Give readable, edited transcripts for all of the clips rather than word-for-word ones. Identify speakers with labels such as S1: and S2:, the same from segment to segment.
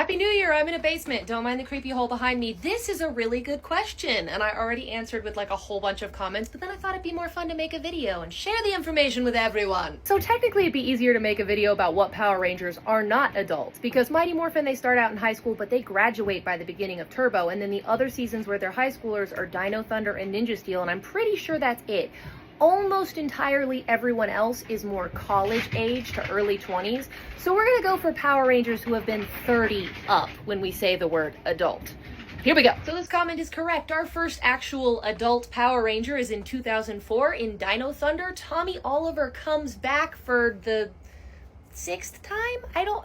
S1: Happy New Year, I'm in a basement. Don't mind the creepy hole behind me. This is a really good question, and I already answered with like a whole bunch of comments, but then I thought it'd be more fun to make a video and share the information with everyone. So technically it'd be easier to make a video about what Power Rangers are not adults, because Mighty Morphin, they start out in high school, but they graduate by the beginning of Turbo, and then the other seasons where they're high schoolers are Dino Thunder and Ninja Steel, and I'm pretty sure that's it. Almost entirely everyone else is more college age to early 20s. So we're gonna go for Power Rangers who have been 30 up when we say the word adult. Here we go. So this comment is correct. Our first actual adult Power Ranger is in 2004 in Dino Thunder. Tommy Oliver comes back for the 6th time?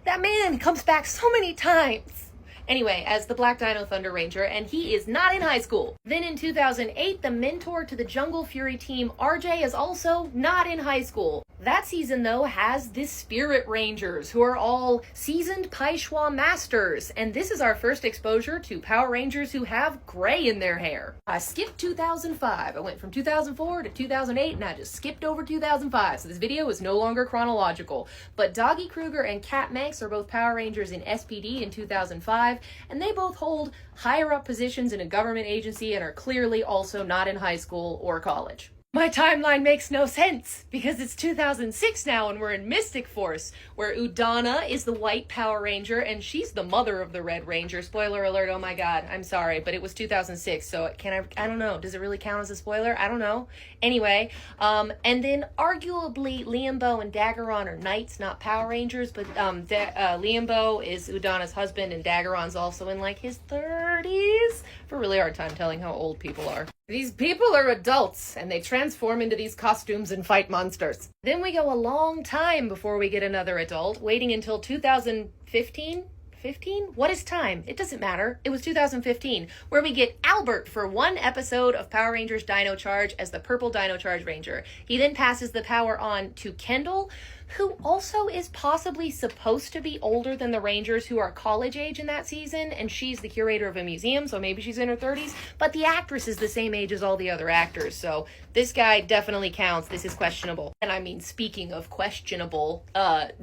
S1: That man comes back so many times. Anyway, as the Black Dino Thunder Ranger, and he is not in high school. Then in 2008, the mentor to the Jungle Fury team, RJ, is also not in high school. That season, though, has the Spirit Rangers, who are all seasoned Paischwa masters, and this is our first exposure to Power Rangers who have gray in their hair. I skipped 2005. I went from 2004 to 2008, and I just skipped over 2005, so this video is no longer chronological. But Doggy Kruger and Kat Manx are both Power Rangers in SPD in 2005, and they both hold higher up positions in a government agency and are clearly also not in high school or college. My timeline makes no sense, because it's 2006 now and we're in Mystic Force, where Udana is the white Power Ranger and she's the mother of the Red Ranger. Spoiler alert, oh my god, I'm sorry, but it was 2006, so I don't know, does it really count as a spoiler? I don't know. Anyway, and then arguably Liambo and Daggeron are knights, not Power Rangers, but Liambo is Udana's husband and Daggeron's also in like his 30s. For a really hard time telling how old people are. These people are adults, and they transform into these costumes and fight monsters. Then we go a long time before we get another adult, waiting until 2015? 15? What is time? It doesn't matter. It was 2015, where we get Albert for one episode of Power Rangers Dino Charge as the Purple Dino Charge Ranger. He then passes the power on to Kendall, who also is possibly supposed to be older than the Rangers who are college age in that season, and she's the curator of a museum, so maybe she's in her 30s, but the actress is the same age as all the other actors, so this guy definitely counts. This is questionable. And I mean, speaking of questionable,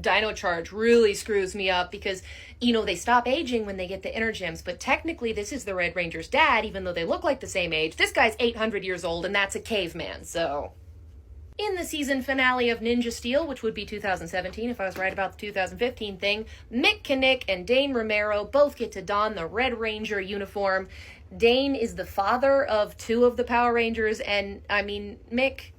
S1: Dino Charge really screws me up because, you know, they stop aging when they get the Energems, but technically this is the Red Ranger's dad, even though they look like the same age. This guy's 800 years old, and that's a caveman, so... In the season finale of Ninja Steel, which would be 2017 if I was right about the 2015 thing, Mick Kinnick and Dane Romero both get to don the Red Ranger uniform. Dane is the father of 2 of the Power Rangers, and I mean, Mick,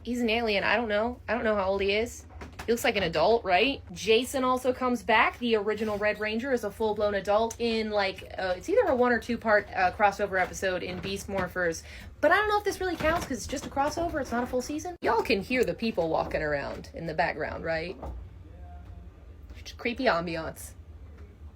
S1: he's an alien. I don't know how old he is. He looks like an adult, right? Jason also comes back. The original Red Ranger is a full-blown adult in, like, it's either a 1 or 2 part crossover episode in Beast Morphers. But I don't know if this really counts because it's just a crossover. It's not a full season. Y'all can hear the people walking around in the background, right? Just creepy ambiance.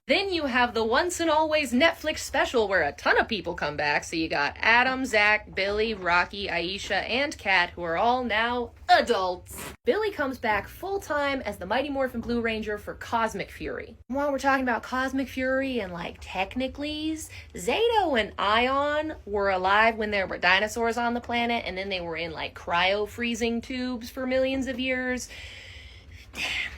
S1: Then you have the Once and Always Netflix special where a ton of people come back. So you got Adam, Zach, Billy, Rocky, Aisha, and Kat, who are all now adults. Billy comes back full-time as the Mighty Morphin Blue Ranger for Cosmic Fury. While we're talking about Cosmic Fury and like technicallys, Zato and Ion were alive when there were dinosaurs on the planet, and then they were in like cryo-freezing tubes for millions of years.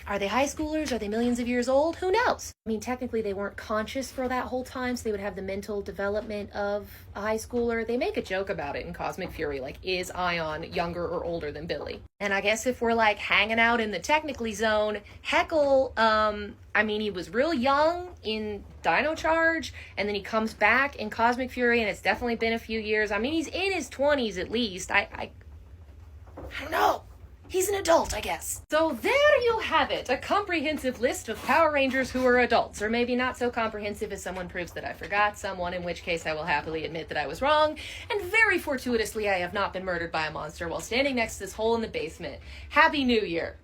S1: Are they high schoolers? Are they millions of years old? Who knows? I mean, technically they weren't conscious for that whole time, so they would have the mental development of a high schooler. They make a joke about it in Cosmic Fury, like, is Ion younger or older than Billy? And I guess if we're, like, hanging out in the technically zone, Heckle, I mean, he was real young in Dino Charge, and then he comes back in Cosmic Fury, and it's definitely been a few years. I mean, he's in his 20s at least. I don't know. He's an adult, I guess. So there you have it, a comprehensive list of Power Rangers who are adults, or maybe not so comprehensive as someone proves that I forgot someone, in which case I will happily admit that I was wrong, and very fortuitously I have not been murdered by a monster while standing next to this hole in the basement. Happy New Year.